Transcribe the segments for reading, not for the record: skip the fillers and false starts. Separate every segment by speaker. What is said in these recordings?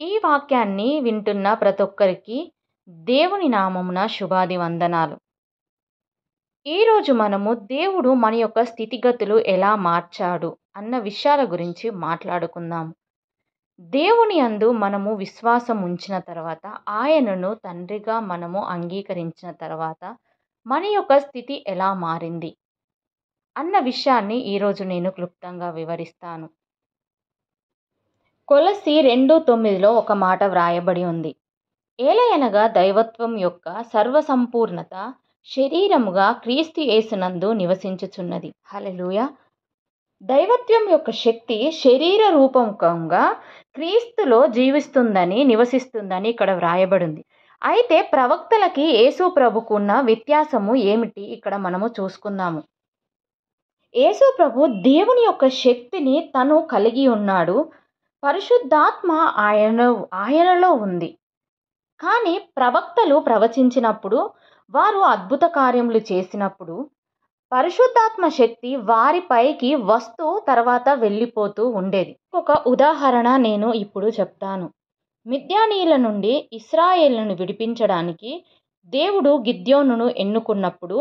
Speaker 1: ఈ వాక్యాన్ని వింటున్న ప్రతి ఒక్కరికి దేవుని నామమున శుభాది వందనాలు. ఈరోజు మనము దేవుడు మన యొక్క స్థితిగతులు ఎలా మార్చాడు అన్న విషయాల గురించి మాట్లాడుకుందాం. దేవుని యందు మనము విశ్వాసం ఉంచిన తర్వాత, ఆయనను తండ్రిగా మనము అంగీకరించిన తర్వాత మన యొక్క స్థితి ఎలా మారింది అన్న విషయాన్ని ఈరోజు నేను క్లుప్తంగా వివరిస్తాను. కొలస్సీ 2:9లో ఒక మాట వ్రాయబడి ఉంది. ఏలయనగా దైవత్వం యొక్క సర్వసంపూర్ణత శరీరముగా క్రీస్తు యేసునందు నివసించుచున్నది. హల్లెలూయా. దైవత్వం యొక్క శక్తి శరీర రూపకంగా క్రీస్తులో నివసిస్తుందని ఇక్కడ వ్రాయబడింది. అయితే ప్రవక్తలకి యేసు ప్రభుకున్న వ్యత్యాసము ఏమిటి ఇక్కడ మనము చూసుకుందాము. యేసు ప్రభు దేవుని యొక్క శక్తిని తను కలిగి ఉన్నాడు. పరిశుద్ధాత్మ ఆయనలో ఉంది. కానీ ప్రవక్తలు ప్రవచించినప్పుడు, వారు అద్భుత కార్యములు చేసినప్పుడు పరిశుద్ధాత్మ శక్తి వారిపైకి వస్తూ తర్వాత వెళ్ళిపోతూ ఉండేది. ఒక ఉదాహరణ నేను ఇప్పుడు చెప్తాను. మిద్యానీయుల నుండి ఇశ్రాయేలును విడిపించడానికి దేవుడు గిద్యోనును ఎన్నుకున్నప్పుడు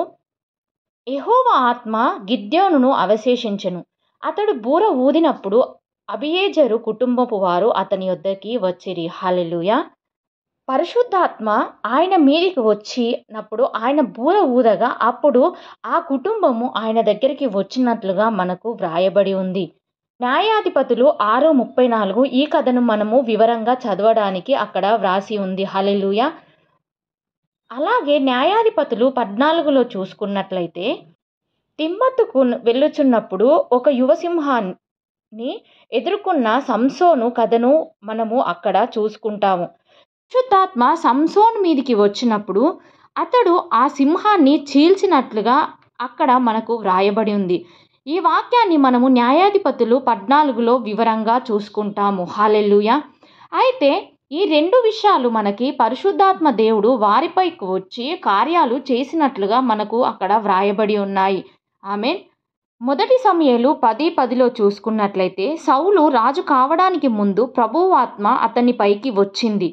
Speaker 1: యెహోవా ఆత్మ గిద్యోనును అవశేషించెను. అతడు బూర ఊదినప్పుడు అబియేజరు కుటుంబపు వారు అతని యొద్దకి వచ్చిరి. హల్లెలూయా. పరిశుద్ధాత్మ ఆయన మీదికి వచ్చినప్పుడు ఆయన బూర ఊదగా అప్పుడు ఆ కుటుంబము ఆయన దగ్గరికి వచ్చినట్లుగా మనకు వ్రాయబడి ఉంది. న్యాయాధిపతులు 6:34 ఈ కథను మనము వివరంగా చదవడానికి అక్కడ వ్రాసి ఉంది. హల్లెలూయా. అలాగే న్యాయాధిపతులు 14లో చూసుకున్నట్లయితే, తిమ్మతుకు వెళ్ళుచున్నప్పుడు ఒక యువసింహాన్ని ఎదుర్కొన్న సంసోను కథను మనము అక్కడ చూసుకుంటాము. పరిశుద్ధాత్మ సంసోను మీదికి వచ్చినప్పుడు అతడు ఆ సింహాన్ని చీల్చినట్లుగా అక్కడ మనకు వ్రాయబడి ఉంది. ఈ వాక్యాన్ని మనము న్యాయాధిపతులు 14లో వివరంగా చూసుకుంటాము. హల్లెలూయా. అయితే ఈ రెండు విషయాలు మనకి పరిశుద్ధాత్మ దేవుడు వారిపైకి వచ్చి కార్యాలు చేసినట్లుగా మనకు అక్కడ వ్రాయబడి ఉన్నాయి. ఆమేన్. మొదటి సమూయేలు 10:10లో చూసుకున్నట్లయితే, సౌలు రాజు కావడానికి ముందు ప్రభువు ఆత్మ అతని పైకి వచ్చింది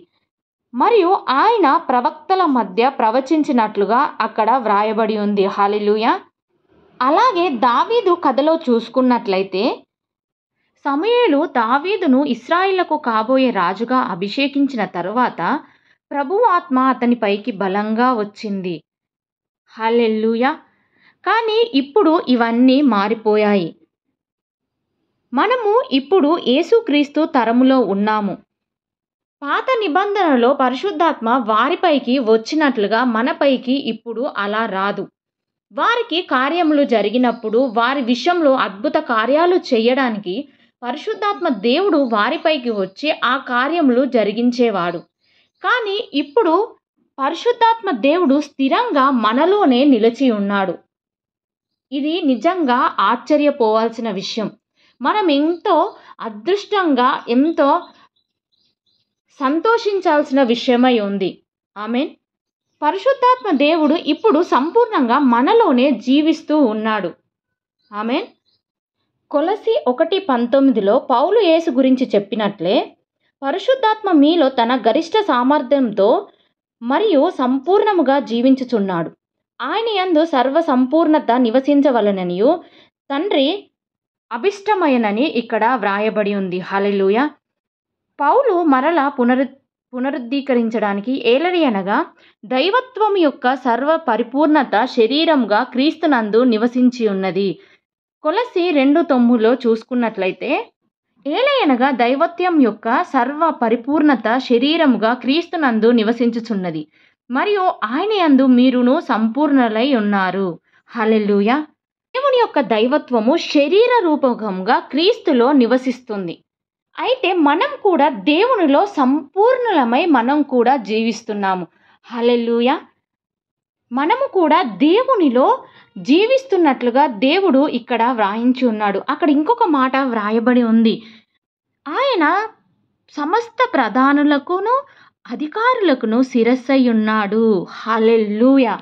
Speaker 1: మరియు ఆయన ప్రవక్తల మధ్య ప్రవచించినట్లుగా అక్కడ వ్రాయబడి ఉంది. హల్లెలూయా. అలాగే దావీదు కథలో చూసుకున్నట్లయితే, సమూయేలు దావీదును ఇశ్రాయేలుకు కాబోయే రాజుగా అభిషేకించిన తరువాత ప్రభువు ఆత్మ అతని పైకి బలంగా వచ్చింది. హల్లెలూయా. కానీ ఇప్పుడు ఇవన్నీ మారిపోయాయి. మనము ఇప్పుడు యేసుక్రీస్తు తరములో ఉన్నాము. పాత నిబంధనలో పరిశుద్ధాత్మ వారిపైకి వచ్చినట్లుగా మనపైకి ఇప్పుడు అలా రాదు. వారికి కార్యములు జరిగినప్పుడు వారి విషయంలో అద్భుత కార్యాలు చేయడానికి పరిశుద్ధాత్మ దేవుడు వారిపైకి వచ్చి ఆ కార్యములు జరిగించేవాడు. కానీ ఇప్పుడు పరిశుద్ధాత్మ దేవుడు స్థిరంగా మనలోనే నిలిచి ఉన్నాడు. ఇది నిజంగా ఆశ్చర్యపోవాల్సిన విషయం. మనం ఎంతో అదృష్టంగా, ఎంతో సంతోషించాల్సిన విషయమై ఉంది. ఆమేన్. పరిశుద్ధాత్మ దేవుడు ఇప్పుడు సంపూర్ణంగా మనలోనే జీవిస్తూ ఉన్నాడు. ఆమేన్. కొలస్సీ 1:19లో పౌలు యేసు గురించి చెప్పినట్లే, పరిశుద్ధాత్మ మీలో తన గరిష్ట సామర్థ్యంతో మరియు సంపూర్ణముగా జీవించుచున్నాడు. ఆయన యందు సర్వ సంపూర్ణత నివసించవలననియు తండ్రి అభిష్టమయనని ఇక్కడ వ్రాయబడి ఉంది. హల్లెలూయా. పౌలు మరలా పునరుద్ధీకరించడానికి ఏలయనగా దైవత్వం యొక్క సర్వ పరిపూర్ణత శరీరంగా క్రీస్తునందు నివసించి ఉన్నది. కొలస్సీ 2:9లో చూసుకున్నట్లయితే, ఏలయనగా దైవత్వం యొక్క సర్వ పరిపూర్ణత శరీరముగా క్రీస్తునందు నివసించుచున్నది మరియు ఆయన యందు మీరును సంపూర్ణులై ఉన్నారు. హల్లెలూయా. దేవుని యొక్క దైవత్వము శరీర రూపకంగా క్రీస్తులో నివసిస్తుంది. అయితే మనం కూడా దేవునిలో సంపూర్ణులమై మనం కూడా జీవిస్తున్నాము. హల్లెలూయా. మనము కూడా దేవునిలో జీవిస్తున్నట్లుగా దేవుడు ఇక్కడ వ్రాయించి ఉన్నాడు. అక్కడ ఇంకొక మాట వ్రాయబడి ఉంది. ఆయన సమస్త ప్రధానులకును అధికారులకును శిరస్సై ఉన్నాడు. హల్లెలూయా.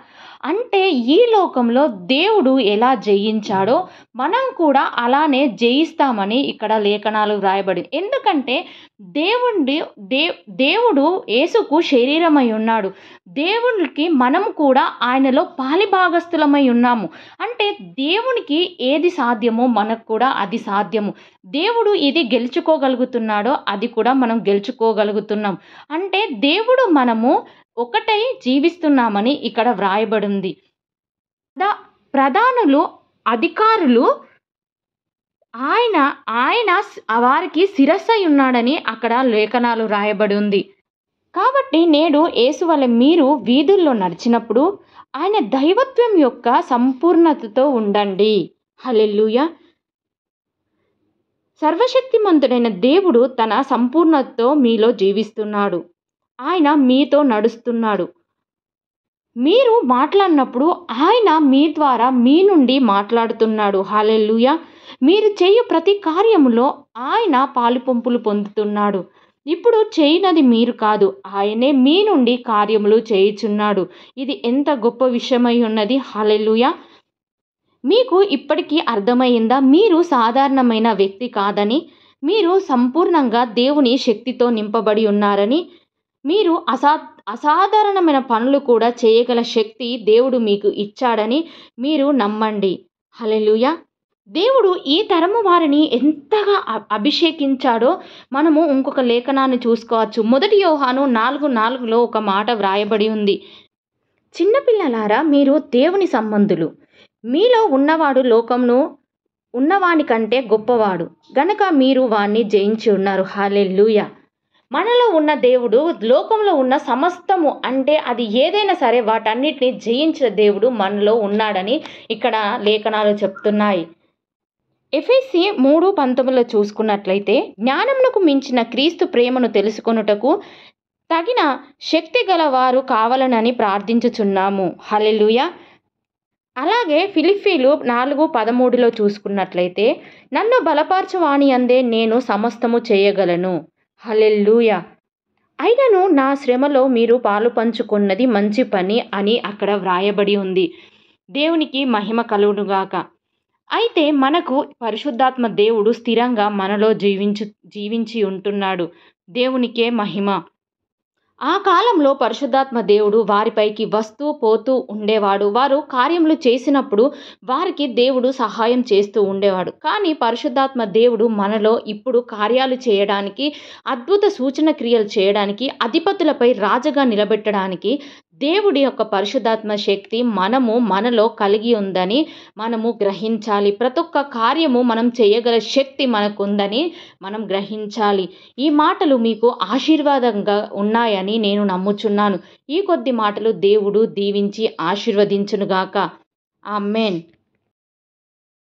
Speaker 1: అంటే ఈ లోకంలో దేవుడు ఎలా జయించాడో మనం కూడా అలానే జయిస్తామని ఇక్కడ లేఖనాలు వ్రాయబడి. ఎందుకంటే దేవుడి దే దేవుడు యేసుకు శరీరమై ఉన్నాడు. దేవునికి మనము కూడా ఆయనలో పాలిభాగస్థులమై ఉన్నాము. అంటే దేవునికి ఏది సాధ్యమో మనకు కూడా అది సాధ్యము. దేవుడు ఇది గెలుచుకోగలుగుతున్నాడో అది కూడా మనం గెలుచుకోగలుగుతున్నాం. అంటే దేవుడు మనము ఒకటై జీవిస్తున్నామని ఇక్కడ వ్రాయబడింది. ప్రధానులు, అధికారులు ఆయన ఆయన వారికి శిరస్సై ఉన్నాడని అక్కడ లేఖనాలు రాయబడి ఉంది. కాబట్టి నేడు యేసు వలె మీరు వీధుల్లో నడిచినప్పుడు ఆయన దైవత్వం యొక్క సంపూర్ణతతో ఉండండి. హల్లెలూయా. సర్వశక్తిమంతుడైన దేవుడు తన సంపూర్ణతతో మీలో జీవిస్తున్నాడు. ఆయన మీతో నడుస్తున్నాడు. మీరు మాట్లాడినప్పుడు ఆయన మీ ద్వారా మీ నుండి మాట్లాడుతున్నాడు. హల్లెలూయా. మీరు చేయు ప్రతి కార్యములో ఆయన పాలుపంపులు పొందుతున్నాడు. ఇప్పుడు చేయనది మీరు కాదు, ఆయనే మీ నుండి కార్యములు చేయుచున్నాడు. ఇది ఎంత గొప్ప విషయమై ఉన్నది. హల్లెలూయా. మీకు ఇప్పటికీ అర్థమైందా? మీరు సాధారణమైన వ్యక్తి కాదని, మీరు సంపూర్ణంగా దేవుని శక్తితో నింపబడి ఉన్నారని, మీరు అసాధారణమైన పనులు కూడా చేయగల శక్తి దేవుడు మీకు ఇచ్చాడని మీరు నమ్మండి. హల్లెలూయా. దేవుడు ఈ తరము వారిని ఎంతగా అభిషేకించాడో మనము ఇంకొక లేఖనాన్ని చూసుకోవచ్చు. 1 యోహాను 4:4లో ఒక మాట వ్రాయబడి ఉంది. చిన్నపిల్లలారా, మీరు దేవుని సంబంధులు, మీలో ఉన్నవాడు లోకంలో ఉన్నవాని కంటే గొప్పవాడు గనక మీరు వాణ్ణి జయించి ఉన్నారు. హల్లెలూయా. మనలో ఉన్న దేవుడు లోకంలో ఉన్న సమస్తము, అంటే అది ఏదైనా సరే వాటన్నిటిని జయించిన దేవుడు మనలో ఉన్నాడని ఇక్కడ లేఖనాలు చెప్తున్నాయి. ఎఫెసీ 3:19లో చూసుకున్నట్లయితే, జ్ఞానమునకు మించిన క్రీస్తు ప్రేమను తెలుసుకొనుటకు తగిన శక్తి గలవారు కావాలనని ప్రార్థించుచున్నాము. హల్లెలూయా. అలాగే ఫిలిప్పీలు 4:13లో చూసుకున్నట్లయితే, నన్ను బలపరచువాని అందే నేను సమస్తము చేయగలను. హల్లెలూయా. అయినను నా శ్రమలో మీరు పాలు పంచుకున్నది మంచి పని అని అక్కడ వ్రాయబడి ఉంది. దేవునికి మహిమ కలుగునుగాక. అయితే మనకు పరిశుద్ధాత్మ దేవుడు స్థిరంగా మనలో జీవించి ఉంటున్నాడు. దేవునికే మహిమ. ఆ కాలంలో పరిశుద్ధాత్మ దేవుడు వారిపైకి వస్తూ పోతూ ఉండేవాడు. వారు కార్యములు చేసినప్పుడు వారికి దేవుడు సహాయం చేస్తూ ఉండేవాడు. కానీ పరిశుద్ధాత్మ దేవుడు మనలో ఇప్పుడు కార్యాలు చేయడానికి, అద్భుత సూచన క్రియలు చేయడానికి, అధిపతులపై రాజుగా నిలబెట్టడానికి దేవుడి యొక్క పరిశుద్ధాత్మ శక్తి మనలో కలిగి ఉందని మనము గ్రహించాలి. ప్రతి ఒక్క కార్యము మనం చేయగల శక్తి మనకుందని మనం గ్రహించాలి. ఈ మాటలు మీకు ఆశీర్వాదంగా ఉన్నాయని నేను నమ్ముచున్నాను. ఈ కొద్ది మాటలు దేవుడు దీవించి ఆశీర్వదించునుగాక. ఆమేన్.